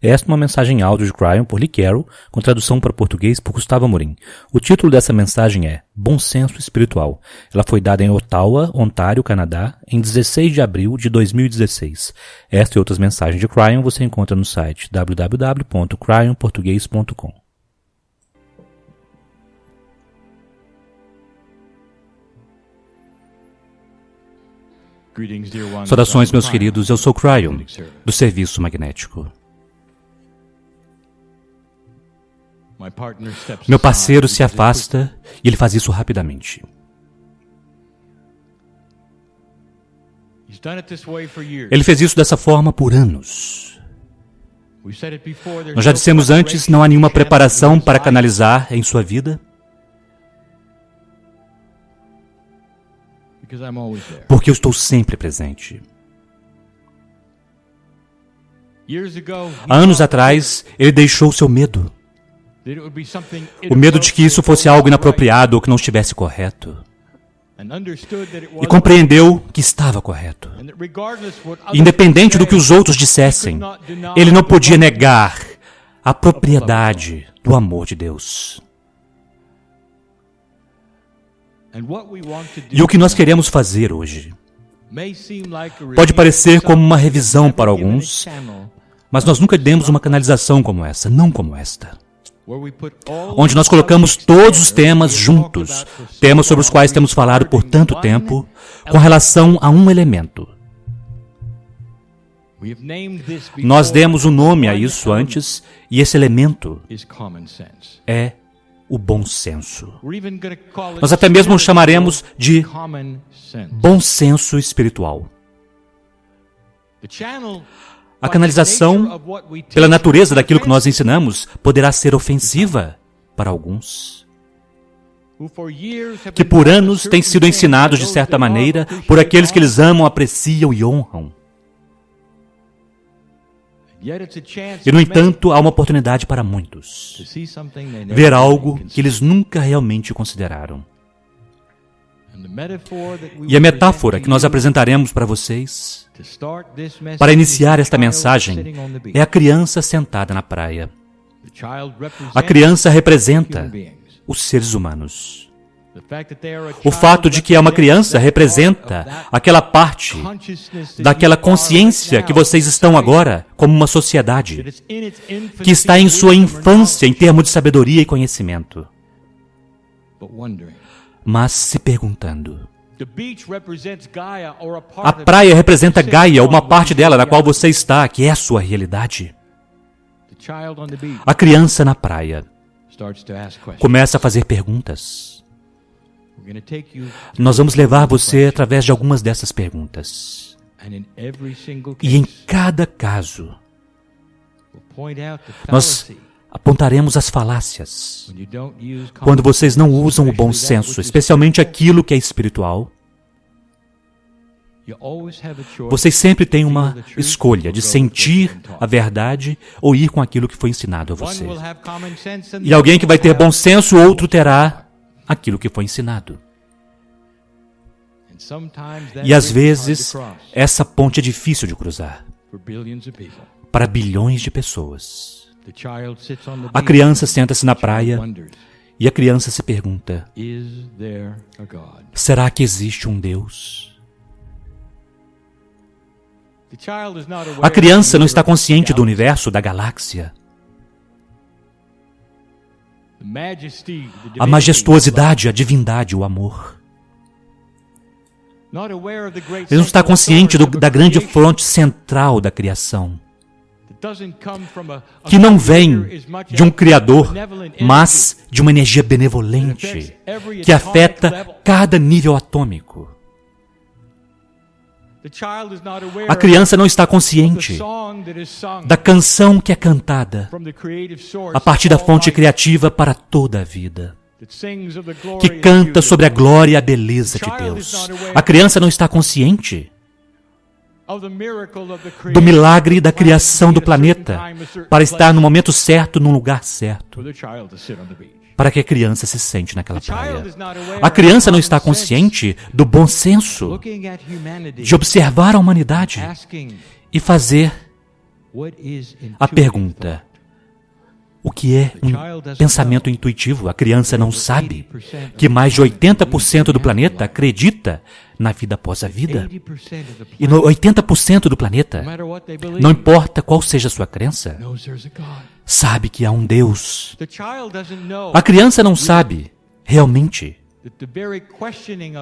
Esta é uma mensagem áudio de Cryon por Lee Carroll, com tradução para português por Gustavo Amorim. O título dessa mensagem é Bom Senso Espiritual. Ela foi dada em Ottawa, Ontário, Canadá, em 16 de abril de 2016. Esta e outras mensagens de Cryon você encontra no site www.cryonportugues.com. Saudações, meus queridos, eu sou Cryon, do Serviço Magnético. Meu parceiro se afasta e ele faz isso rapidamente. Ele fez isso dessa forma por anos. Nós já dissemos antes, não há nenhuma preparação para canalizar em sua vida, porque eu estou sempre presente. Há anos atrás, ele deixou seu medo. O medo de que isso fosse algo inapropriado ou que não estivesse correto. E compreendeu que estava correto. Independente do que os outros dissessem, ele não podia negar a propriedade do amor de Deus. E o que nós queremos fazer hoje pode parecer como uma revisão para alguns, mas nós nunca demos uma canalização como essa, não como esta. Onde nós colocamos todos os temas juntos, temas sobre os quais temos falado por tanto tempo, com relação a um elemento. Nós demos um nome a isso antes, e esse elemento é o bom senso. Nós até mesmo o chamaremos de bom senso espiritual. A canalização, pela natureza daquilo que nós ensinamos, poderá ser ofensiva para alguns, que por anos têm sido ensinados de certa maneira por aqueles que eles amam, apreciam e honram. E, no entanto, há uma oportunidade para muitos ver algo que eles nunca realmente consideraram. E a metáfora que nós apresentaremos para vocês, para iniciar esta mensagem, é a criança sentada na praia. A criança representa os seres humanos. O fato de que é uma criança representa aquela parte daquela consciência que vocês estão agora como uma sociedade, que está em sua infância em termos de sabedoria e conhecimento, mas se perguntando. A praia representa Gaia, uma parte dela na qual você está, que é a sua realidade. A criança na praia começa a fazer perguntas. Nós vamos levar você através de algumas dessas perguntas. E em cada caso, nós apontaremos as falácias. Quando vocês não usam o bom senso, especialmente aquilo que é espiritual, vocês sempre têm uma escolha de sentir a verdade ou ir com aquilo que foi ensinado a vocês. E alguém que vai ter bom senso, outro terá aquilo que foi ensinado. E às vezes, essa ponte é difícil de cruzar para bilhões de pessoas. A criança senta-se na praia e a criança se pergunta: será que existe um Deus? A criança não está consciente do universo, da galáxia. A majestuosidade, a divindade, o amor. Ele não está consciente da grande fonte central da criação, que não vem de um Criador, mas de uma energia benevolente, que afeta cada nível atômico. A criança não está consciente da canção que é cantada a partir da fonte criativa para toda a vida, que canta sobre a glória e a beleza de Deus. A criança não está consciente do milagre da criação do planeta para estar no momento certo, num lugar certo, para que a criança se sente naquela praia. A criança não está consciente do bom senso de observar a humanidade e fazer A pergunta: o que é um pensamento intuitivo? A criança não sabe que mais de 80% do planeta acredita na vida após a vida. E no 80% do planeta, não importa qual seja a sua crença, sabe que há um Deus. A criança não sabe, realmente,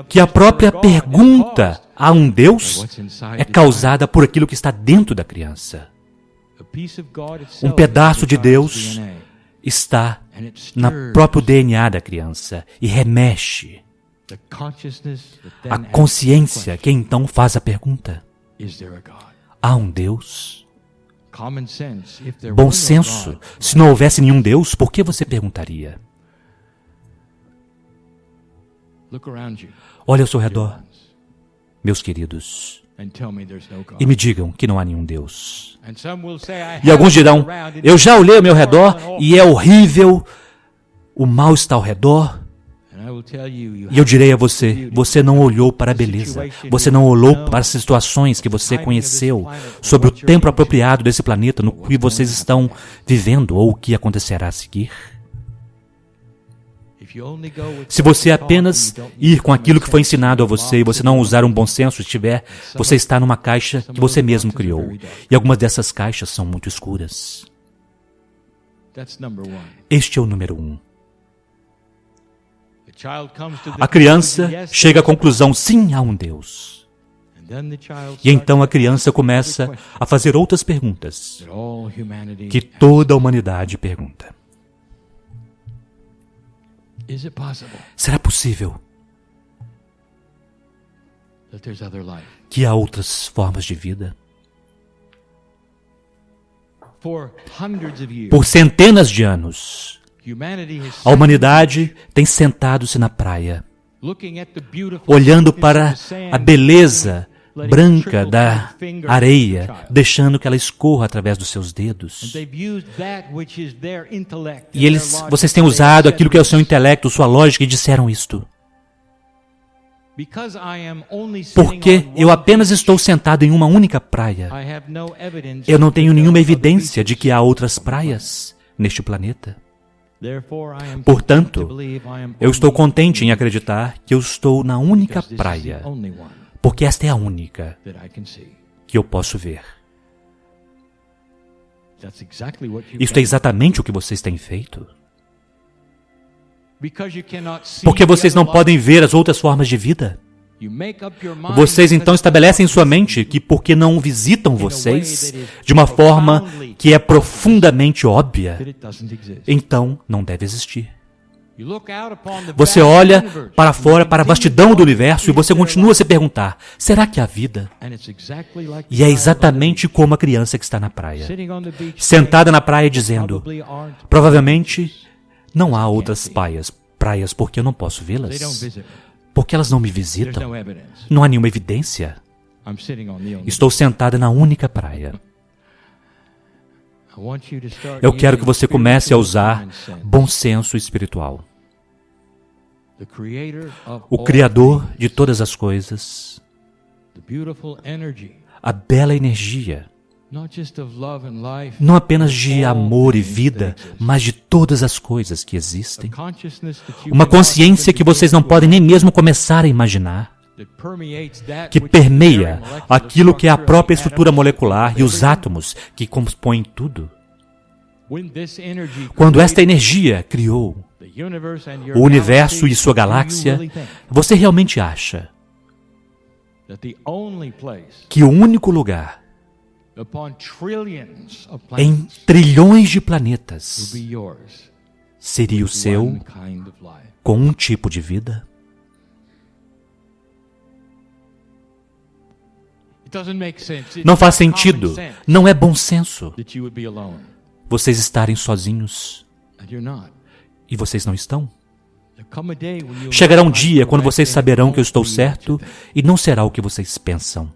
que a própria pergunta a um Deus é causada por aquilo que está dentro da criança. Um pedaço de Deus está no próprio DNA da criança e remexe a consciência que então faz a pergunta: há um Deus? Bom senso. Se não houvesse nenhum Deus, por que você perguntaria? Olhe ao seu redor, meus queridos, e me digam que não há nenhum Deus. E alguns dirão: eu já olhei ao meu redor e é horrível, o mal está ao redor. E eu direi a você: você não olhou para a beleza, você não olhou para as situações que você conheceu, sobre o tempo apropriado desse planeta no que vocês estão vivendo ou o que acontecerá a seguir. Se você apenas ir com aquilo que foi ensinado a você e você não usar um bom senso, você está numa caixa que você mesmo criou. E algumas dessas caixas são muito escuras. Este é o número 1. A criança chega à conclusão: sim, há um Deus. E então a criança começa a fazer outras perguntas que toda a humanidade pergunta. Será possível que há outras formas de vida? Por centenas de anos, a humanidade tem sentado-se na praia, olhando para a beleza branca da areia, deixando que ela escorra através dos seus dedos. E vocês têm usado aquilo que é o seu intelecto, sua lógica, e disseram isto: porque eu apenas estou sentado em uma única praia, eu não tenho nenhuma evidência de que há outras praias neste planeta. Portanto, eu estou contente em acreditar que eu estou na única praia, porque esta é a única que eu posso ver. Isto é exatamente o que vocês têm feito. Porque vocês não podem ver as outras formas de vida. Vocês então estabelecem em sua mente que porque não visitam vocês de uma forma que é profundamente óbvia, então não deve existir. Você olha para fora, para a vastidão do universo, e você continua a se perguntar: será que há vida? E é exatamente como a criança que está na praia, sentada na praia dizendo: provavelmente não há outras praias porque eu não posso vê-las. Porque elas não me visitam. Não há nenhuma evidência. Estou sentada na única praia. Eu quero que você comece a usar bom senso espiritual. O Criador de todas as coisas, a bela energia, não apenas de amor e vida, mas de todas as coisas que existem. Uma consciência que vocês não podem nem mesmo começar a imaginar, que permeia aquilo que é a própria estrutura molecular e os átomos que compõem tudo. Quando esta energia criou o universo e sua galáxia, você realmente acha que o único lugar em trilhões de planetas seria o seu com um tipo de vida? Não faz sentido, não é bom senso vocês estarem sozinhos. E vocês não estão. Chegará um dia quando vocês saberão que eu estou certo e não será o que vocês pensam.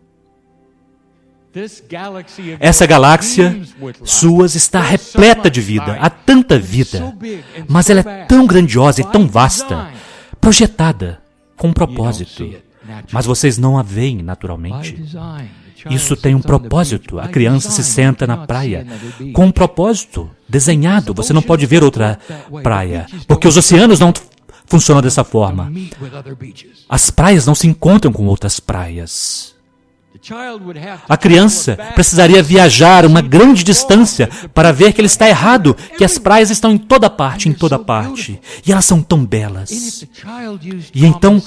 Essa galáxia suas está repleta de vida, há tanta vida, mas ela é tão grandiosa e tão vasta, projetada com um propósito, mas vocês não a veem naturalmente. Isso tem um propósito. A criança se senta na praia com um propósito desenhado. Você não pode ver outra praia, porque os oceanos não funcionam dessa forma. As praias não se encontram com outras praias. A criança precisaria viajar uma grande distância para ver que ele está errado, que as praias estão em toda parte. E elas são tão belas. E então,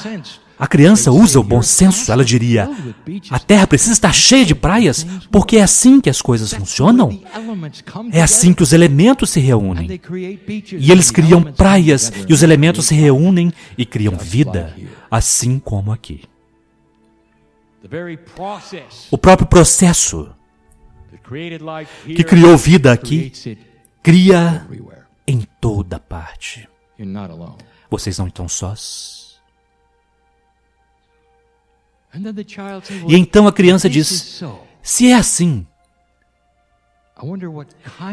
a criança usa o bom senso. Ela diria, a Terra precisa estar cheia de praias, porque é assim que as coisas funcionam. É assim que os elementos se reúnem. E eles criam praias, e os elementos se reúnem e criam vida, assim como aqui. O próprio processo que criou vida aqui, cria em toda parte. Vocês não estão sós. E então a criança diz, se é assim,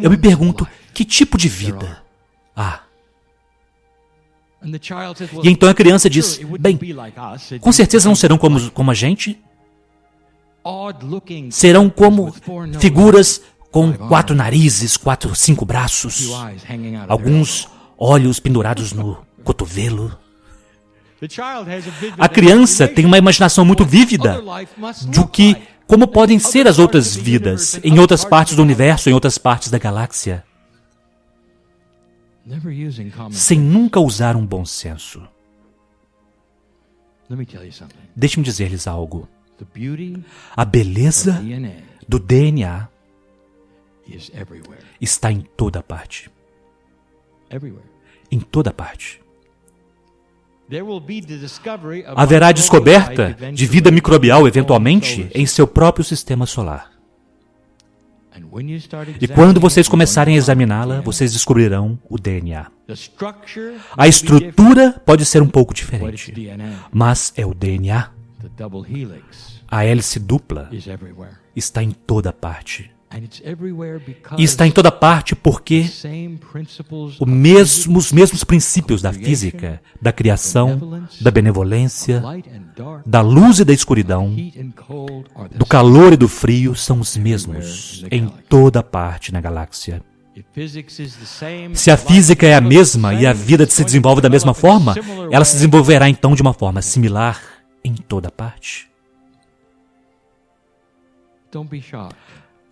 eu me pergunto, que tipo de vida há? E então a criança diz, bem, com certeza não serão como a gente. Serão como figuras com 4 narizes, 5 braços, alguns olhos pendurados no cotovelo. A criança tem uma imaginação muito vívida de como podem ser as outras vidas em outras partes do universo, em outras partes da galáxia, sem nunca usar um bom senso. Deixe-me dizer-lhes algo. A beleza do DNA está em toda parte. Em toda parte. Haverá descoberta de vida microbial, eventualmente, em seu próprio sistema solar. E quando vocês começarem a examiná-la, vocês descobrirão o DNA. A estrutura pode ser um pouco diferente, mas é o DNA. A hélice dupla está em toda parte. E está em toda parte porque os mesmos princípios da física, da criação, da benevolência, da luz e da escuridão, do calor e do frio são os mesmos em toda parte na galáxia. Se a física é a mesma e a vida se desenvolve da mesma forma, ela se desenvolverá então de uma forma similar em toda parte.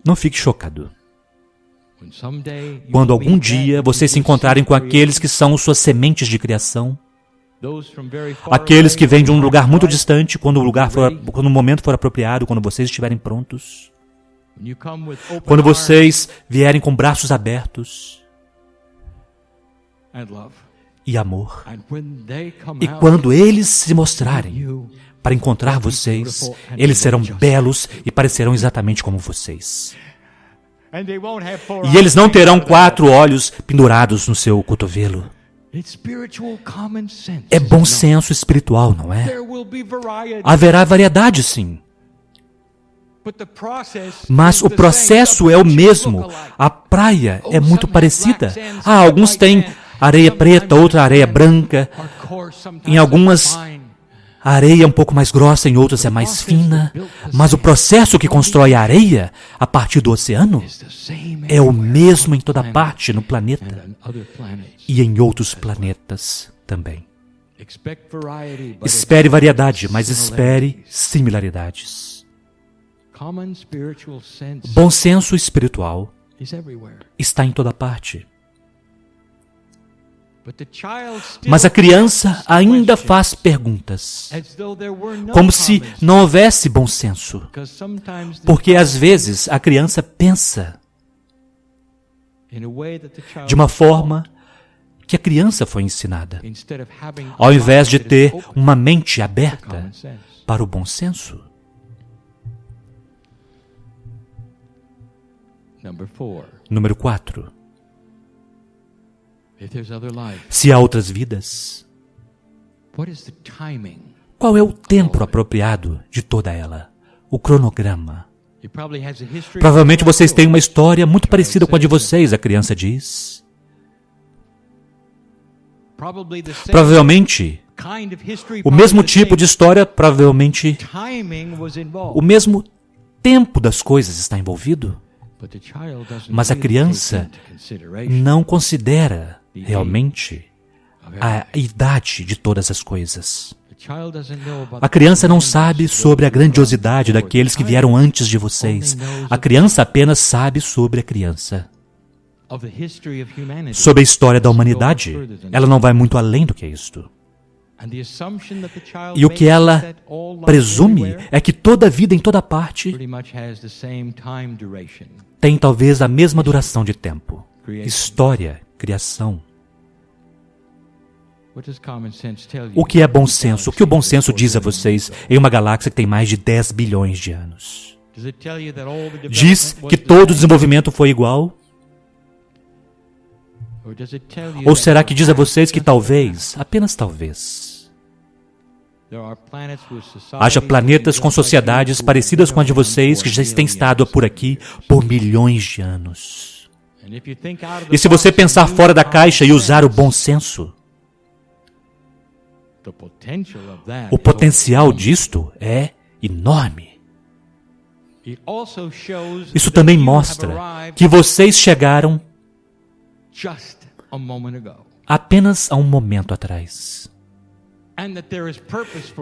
Não fique chocado. Quando algum dia vocês se encontrarem com aqueles que são suas sementes de criação, aqueles que vêm de um lugar muito distante, quando o momento for apropriado, quando vocês estiverem prontos, quando vocês vierem com braços abertos e amor, e quando eles se mostrarem para encontrar vocês, eles serão belos e parecerão exatamente como vocês. E eles não terão 4 olhos pendurados no seu cotovelo. É bom senso espiritual, não é? Haverá variedade, sim. Mas o processo é o mesmo. A praia é muito parecida. Alguns têm areia preta, outra areia branca. Em algumas, a areia é um pouco mais grossa, em outras é mais fina. Mas o processo que constrói a areia a partir do oceano é o mesmo em toda parte no planeta e em outros planetas também. Espere variedade, mas espere similaridades. Bom senso espiritual está em toda parte. Mas a criança ainda faz perguntas, como se não houvesse bom senso. Porque às vezes a criança pensa de uma forma que a criança foi ensinada, ao invés de ter uma mente aberta para o bom senso. Número 4. Se há outras vidas, qual é o tempo apropriado de toda ela? O cronograma. Provavelmente vocês têm uma história muito parecida com a de vocês, a criança diz. Provavelmente, o mesmo tipo de história, provavelmente, o mesmo tempo das coisas está envolvido. Mas a criança não considera realmente a idade de todas as coisas. A criança não sabe sobre a grandiosidade daqueles que vieram antes de vocês. A criança apenas sabe sobre a criança. Sobre a história da humanidade, ela não vai muito além do que isto. E o que ela presume é que toda vida em toda parte tem talvez a mesma duração de tempo. História, criação. O que é bom senso? O que o bom senso diz a vocês em uma galáxia que tem mais de 10 bilhões de anos? Diz que todo o desenvolvimento foi igual? Ou será que diz a vocês que talvez, apenas talvez, haja planetas com sociedades parecidas com a de vocês que já têm estado por aqui por milhões de anos? E se você pensar fora da caixa e usar o bom senso, o potencial disto é enorme. Isso também mostra que vocês chegaram apenas há um momento atrás.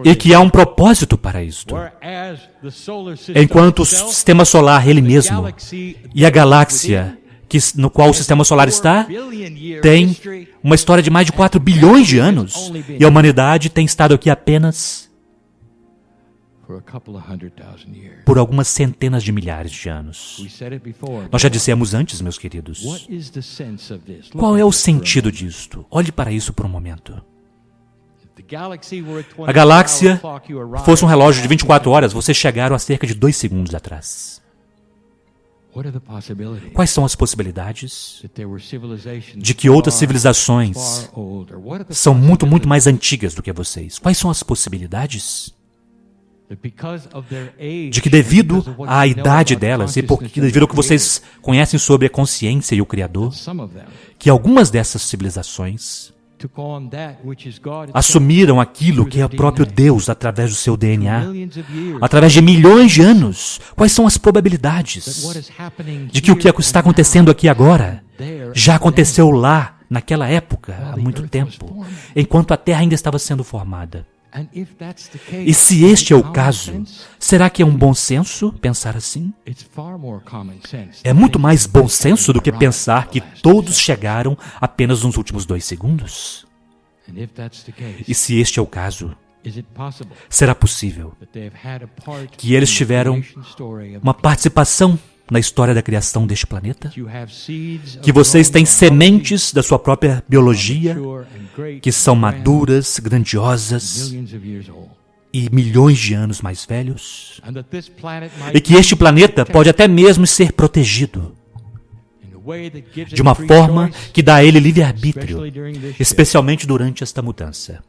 E que há um propósito para isto. Enquanto o sistema solar, ele mesmo, e a galáxia no qual o sistema solar está, tem uma história de mais de 4 bilhões de anos. E a humanidade tem estado aqui apenas por algumas centenas de milhares de anos. Nós já dissemos antes, meus queridos. Qual é o sentido disto? Olhe para isso por um momento. A galáxia fosse um relógio de 24 horas, vocês chegaram a cerca de 2 segundos atrás. Quais são as possibilidades de que outras civilizações são muito, muito mais antigas do que vocês? Quais são as possibilidades de que devido à idade delas e devido ao que vocês conhecem sobre a consciência e o Criador, que algumas dessas civilizações assumiram aquilo que é o próprio Deus através do seu DNA, através de milhões de anos? Quais são as probabilidades de que o que está acontecendo aqui agora já aconteceu lá, naquela época, há muito tempo, enquanto a Terra ainda estava sendo formada? E se este é o caso, será que é um bom senso pensar assim? É muito mais bom senso do que pensar que todos chegaram apenas nos últimos 2 segundos. E se este é o caso, será possível que eles tiveram uma participação na história da criação deste planeta? Que vocês têm sementes da sua própria biologia que são maduras, grandiosas e milhões de anos mais velhos? E que este planeta pode até mesmo ser protegido de uma forma que dá a ele livre-arbítrio, especialmente durante esta mudança.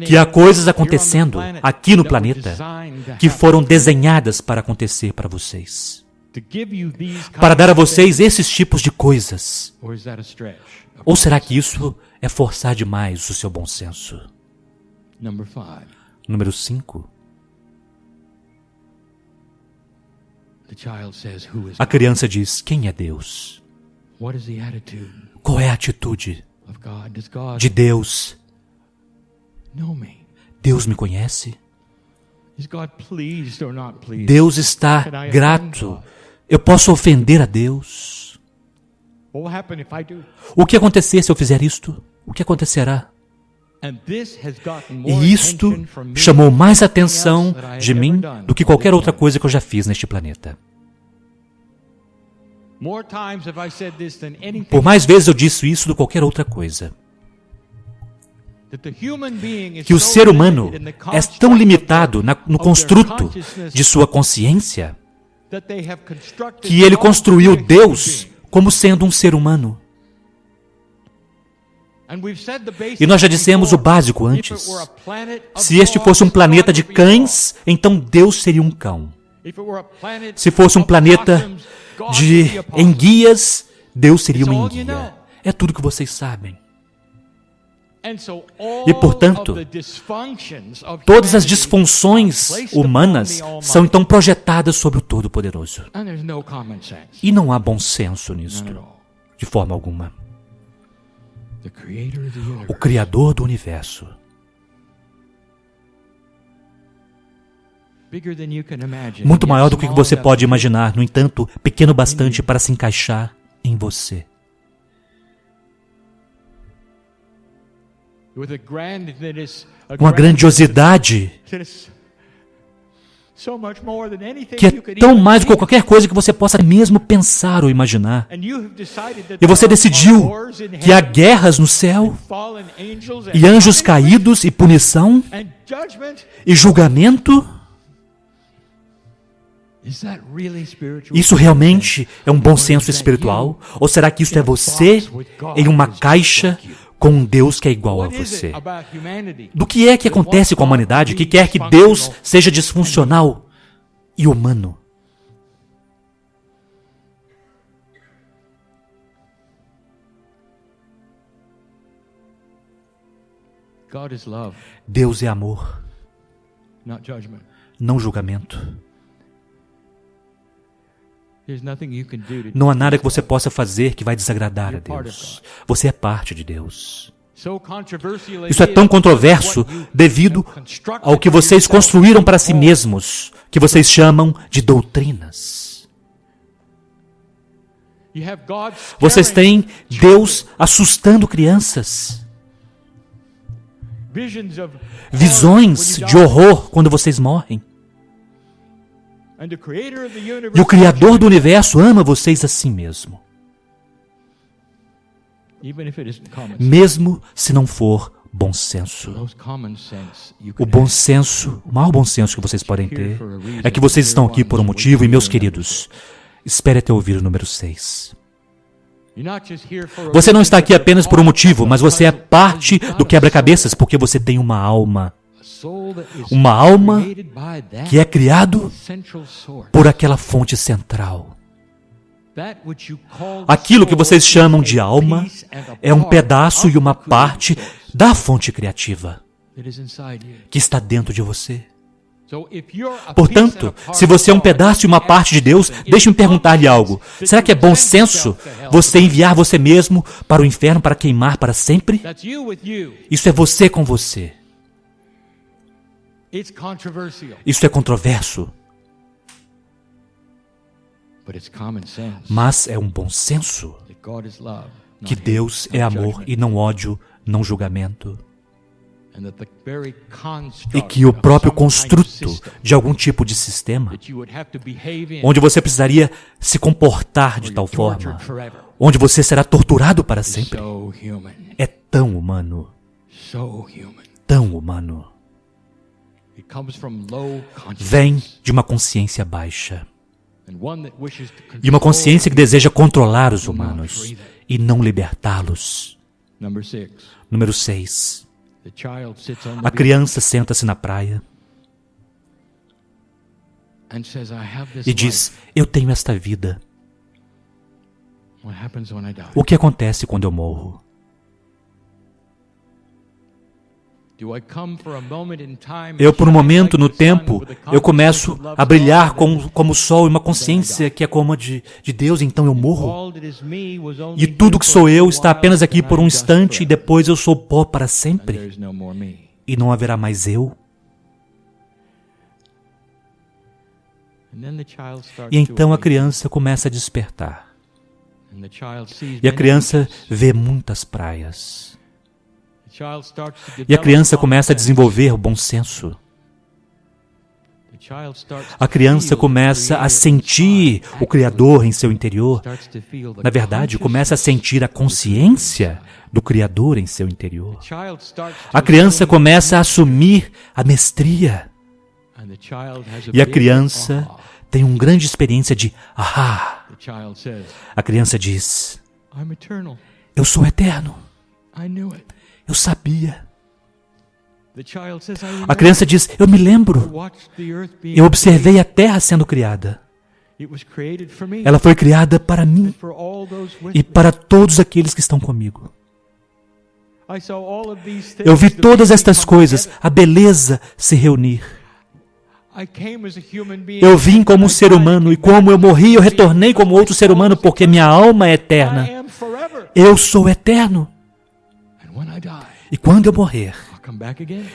Que há coisas acontecendo aqui no planeta que foram desenhadas para acontecer para vocês, para dar a vocês esses tipos de coisas. Ou será que isso é forçar demais o seu bom senso? Número 5. A criança diz: quem é Deus? Qual é a atitude de Deus? Deus me conhece? Deus está grato? Eu posso ofender a Deus? O que acontecer se eu fizer isto? O que acontecerá? E isto chamou mais atenção de mim do que qualquer outra coisa que eu já fiz neste planeta. Por mais vezes eu disse isso do que qualquer outra coisa. Que o ser humano é tão limitado no construto de sua consciência que ele construiu Deus como sendo um ser humano. E nós já dissemos o básico antes. Se este fosse um planeta de cães, então Deus seria um cão. Se fosse um planeta de enguias, Deus seria uma enguia. É tudo que vocês sabem. E, portanto, todas as disfunções humanas são então projetadas sobre o Todo-Poderoso. E não há bom senso nisto, de forma alguma. O Criador do Universo, muito maior do que você pode imaginar, no entanto, pequeno bastante para se encaixar em você. Uma grandiosidade que é tão mais do que qualquer coisa que você possa mesmo pensar ou imaginar. E você decidiu que há guerras no céu, e anjos caídos, e punição, e julgamento. Isso realmente é um bom senso espiritual? Ou será que isso é você em uma caixa com um Deus que é igual a você? Do que é que acontece com a humanidade que quer que Deus seja disfuncional e humano? Deus é amor, não julgamento. Não há nada que você possa fazer que vai desagradar a Deus. Você é parte de Deus. Isso é tão controverso devido ao que vocês construíram para si mesmos, que vocês chamam de doutrinas. Vocês têm Deus assustando crianças. Visões de horror quando vocês morrem. E o Criador do Universo ama vocês assim mesmo. Mesmo se não for bom senso. O bom senso, o maior bom senso que vocês podem ter, é que vocês estão aqui por um motivo, e meus queridos, espere até ouvir o número 6. Você não está aqui apenas por um motivo, mas você é parte do quebra-cabeças, porque você tem uma alma. Uma alma que é criado por aquela fonte central. Aquilo que vocês chamam de alma é um pedaço e uma parte da fonte criativa que está dentro de você. Portanto, se você é um pedaço e uma parte de Deus, deixe-me perguntar-lhe algo. Será que é bom senso você enviar você mesmo para o inferno para queimar para sempre? Isso é você com você. Isso é controverso. Mas é um bom senso que Deus é amor e não ódio, não julgamento. E que o próprio construto de algum tipo de sistema, onde você precisaria se comportar de tal forma, onde você será torturado para sempre, é tão humano. Tão humano. Vem de uma consciência baixa. E uma consciência que deseja controlar os humanos e não libertá-los. Número 6. A criança senta-se na praia e diz: eu tenho esta vida. O que acontece quando eu morro? Eu, por um momento no tempo, eu começo a brilhar como o sol e uma consciência que é como a de Deus, então eu morro. E tudo que sou eu está apenas aqui por um instante e depois eu sou pó para sempre. E não haverá mais eu. E então a criança começa a despertar. E a criança vê muitas praias. E a criança começa a desenvolver o bom senso. A criança começa a sentir o Criador em seu interior. Na verdade, começa a sentir a consciência do Criador em seu interior. A criança começa a assumir a mestria. E a criança tem uma grande experiência de ahá. A criança diz: eu sou eterno. Eu sabia. A criança diz: eu me lembro. Eu observei a terra sendo criada. Ela foi criada para mim e para todos aqueles que estão comigo. Eu vi todas estas coisas, a beleza se reunir. Eu vim como um ser humano e como eu morri, eu retornei como outro ser humano porque minha alma é eterna. Eu sou eterno. E quando eu morrer,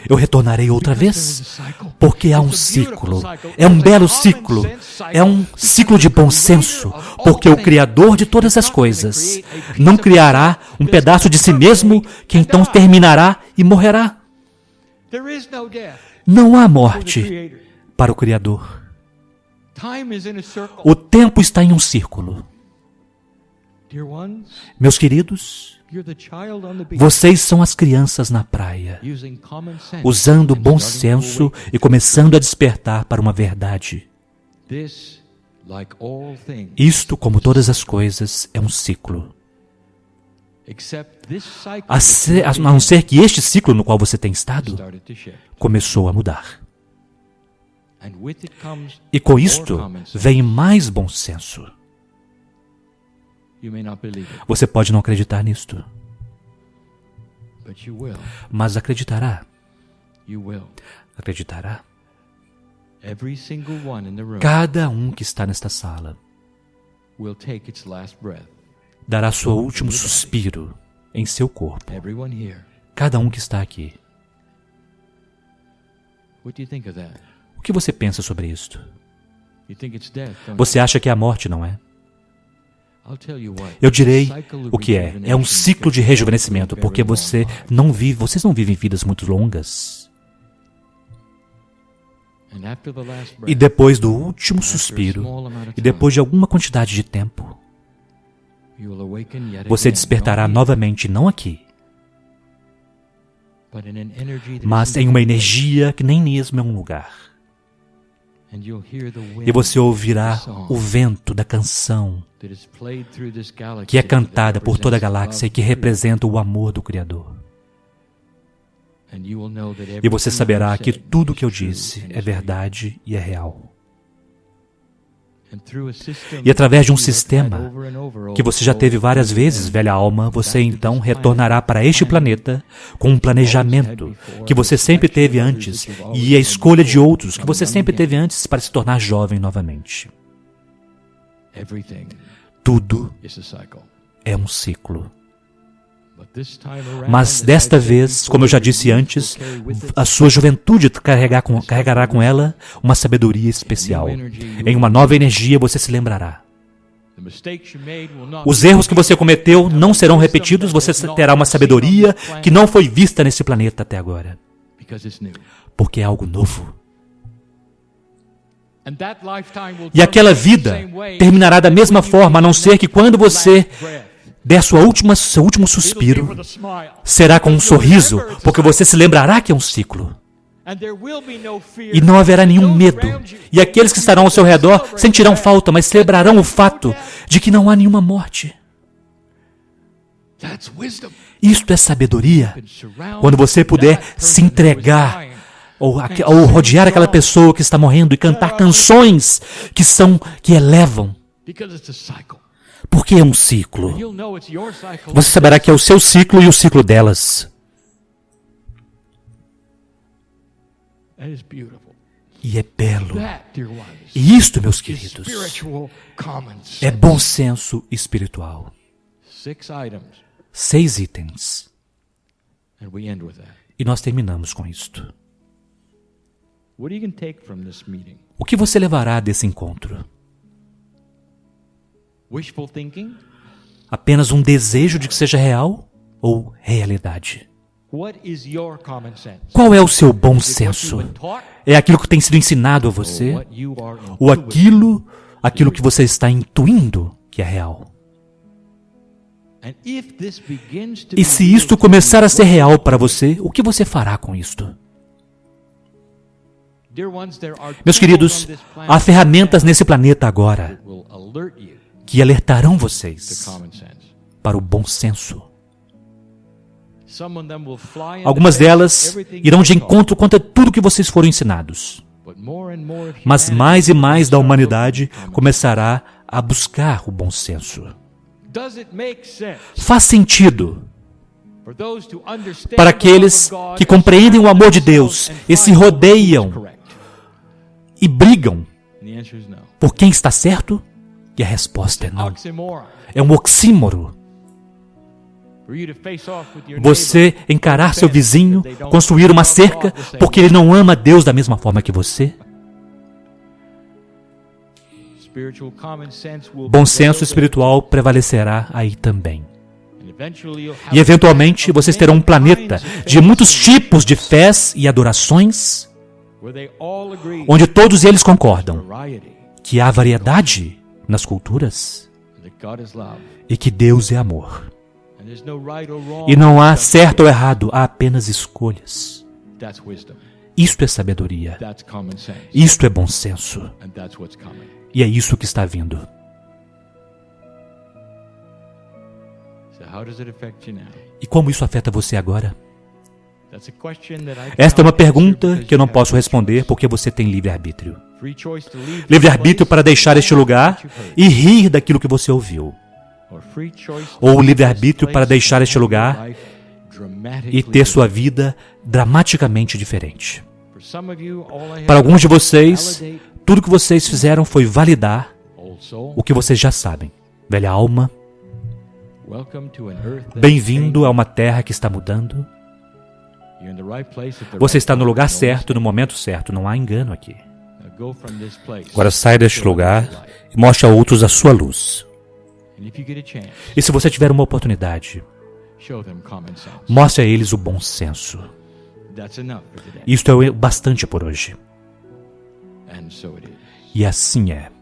eu retornarei outra vez, porque há um ciclo. É um belo ciclo. É um ciclo de bom senso, porque o Criador de todas as coisas não criará um pedaço de si mesmo que então terminará e morrerá. Não há morte para o Criador. O tempo está em um círculo. Meus queridos, vocês são as crianças na praia, usando bom senso e começando a despertar para uma verdade. Isto, como todas as coisas, é um ciclo. A não ser que este ciclo no qual você tem estado começou a mudar. E com isto vem mais bom senso. Você pode não acreditar nisto, mas acreditará. Acreditará. Cada um que está nesta sala dará seu último suspiro em seu corpo. Cada um que está aqui. O que você pensa sobre isto? Você acha que é a morte, não é? Eu direi o que é. É um ciclo de rejuvenescimento, porque vocês não vivem vidas muito longas. E depois do último suspiro, e depois de alguma quantidade de tempo, você despertará novamente, não aqui, mas em uma energia que nem mesmo é um lugar. E você ouvirá o vento da canção que é cantada por toda a galáxia e que representa o amor do Criador. E você saberá que tudo o que eu disse é verdade e é real. E através de um sistema que você já teve várias vezes, velha alma, você então retornará para este planeta com um planejamento que você sempre teve antes e a escolha de outros que você sempre teve antes para se tornar jovem novamente. Tudo é um ciclo. Mas desta vez, como eu já disse antes, a sua juventude carregará com ela uma sabedoria especial. Em uma nova energia você se lembrará. Os erros que você cometeu não serão repetidos, você terá uma sabedoria que não foi vista nesse planeta até agora. Porque é algo novo. E aquela vida terminará da mesma forma, a não ser que quando você der seu último suspiro, será com um sorriso, porque você se lembrará que é um ciclo. E não haverá nenhum medo. E aqueles que estarão ao seu redor sentirão falta, mas celebrarão o fato de que não há nenhuma morte. Isto é sabedoria. Quando você puder se entregar ou rodear aquela pessoa que está morrendo e cantar canções que elevam. Porque é um ciclo. Você saberá que é o seu ciclo e o ciclo delas. E é belo. E isto, meus queridos, é bom senso espiritual. 6 itens. E nós terminamos com isto. O que você levará desse encontro? Apenas um desejo de que seja real ou realidade? Qual é o seu bom senso? É aquilo que tem sido ensinado a você? Ou aquilo que você está intuindo que é real? E se isto começar a ser real para você, o que você fará com isto? Meus queridos, há ferramentas nesse planeta agora que alertarão vocês para o bom senso. Algumas delas irão de encontro contra tudo que vocês foram ensinados. Mas mais e mais da humanidade começará a buscar o bom senso. Faz sentido Para aqueles que compreendem o amor de Deus e se rodeiam e brigam por quem está certo? E a resposta é não. É um oxímoro. Você encarar seu vizinho, construir uma cerca, porque ele não ama Deus da mesma forma que você? Bom senso espiritual prevalecerá aí também. E eventualmente vocês terão um planeta de muitos tipos de fés e adorações, onde todos eles concordam que há variedade nas culturas e que Deus é amor. E não há certo ou errado, há apenas escolhas. Isto é sabedoria. Isto é bom senso. E é isso que está vindo. E como isso afeta você agora? Esta é uma pergunta que eu não posso responder porque você tem livre-arbítrio. Livre-arbítrio para deixar este lugar e rir daquilo que você ouviu. Ou livre-arbítrio para deixar este lugar e ter sua vida dramaticamente diferente. Para alguns de vocês, tudo que vocês fizeram foi validar o que vocês já sabem. Velha alma, bem-vindo a uma terra que está mudando. Você está no lugar certo, no momento certo, não há engano aqui. Agora sai deste lugar e mostre a outros a sua luz. E se você tiver uma oportunidade, mostre a eles o bom senso. Isto é o bastante por hoje. E assim é.